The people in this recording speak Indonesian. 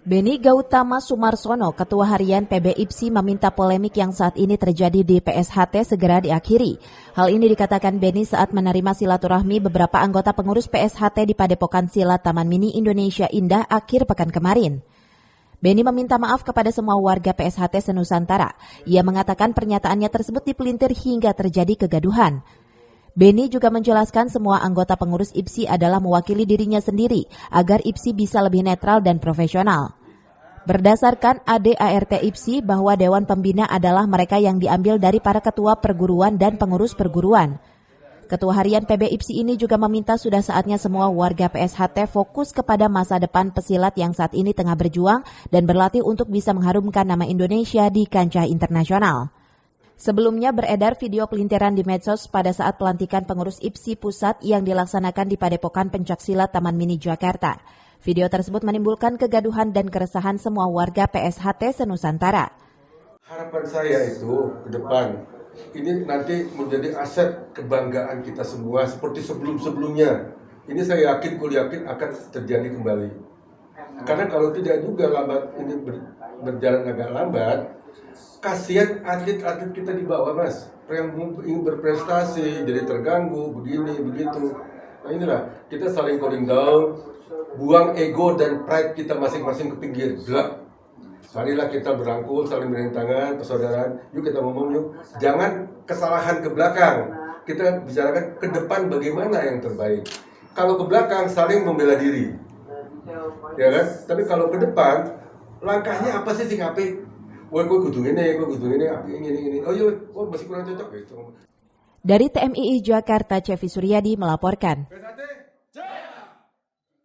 Beni Gautama Sumarsono, Ketua Harian PB IPSI, meminta polemik yang saat ini terjadi di PSHT segera diakhiri. Hal ini dikatakan Beni saat menerima silaturahmi beberapa anggota pengurus PSHT di Padepokan Silat Taman Mini Indonesia Indah akhir pekan kemarin. Beni meminta maaf kepada semua warga PSHT senusantara. Ia mengatakan pernyataannya tersebut dipelintir hingga terjadi kegaduhan. Beni juga menjelaskan semua anggota pengurus IPSI adalah mewakili dirinya sendiri agar IPSI bisa lebih netral dan profesional. Berdasarkan ADART IPSI bahwa Dewan Pembina adalah mereka yang diambil dari para ketua perguruan dan pengurus perguruan. Ketua Harian PB IPSI ini juga meminta sudah saatnya semua warga PSHT fokus kepada masa depan pesilat yang saat ini tengah berjuang dan berlatih untuk bisa mengharumkan nama Indonesia di kancah internasional. Sebelumnya beredar video pelintiran di medsos pada saat pelantikan pengurus IPSI pusat yang dilaksanakan di Padepokan Pencaksilat Taman Mini Jakarta. Video tersebut menimbulkan kegaduhan dan keresahan semua warga PSHT senusantara. Harapan saya itu ke depan, ini nanti menjadi aset kebanggaan kita semua seperti sebelum-sebelumnya. Ini saya yakin akan terjadi kembali. Karena kalau tidak juga lambat, ini berjalan agak lambat, kasihan atlet-atlet kita di bawah, Mas, yang ingin berprestasi jadi terganggu begini begitu. Nah inilah kita saling cooling down, buang ego dan pride kita masing-masing ke pinggir. Gelap. Marilah kita berangkul, saling bergandengan tangan, persaudaraan. Yuk kita ngomong yuk. Jangan kesalahan ke belakang. Kita bicarakan ke depan bagaimana yang terbaik. Kalau ke belakang saling membela diri, ya kan? Tapi kalau ke depan langkahnya apa sih ngapain? Wah, gue kudu ini, ini. Oh iya, masih kurang cocok gitu. Dari TMII Jakarta, Cevi Suryadi melaporkan.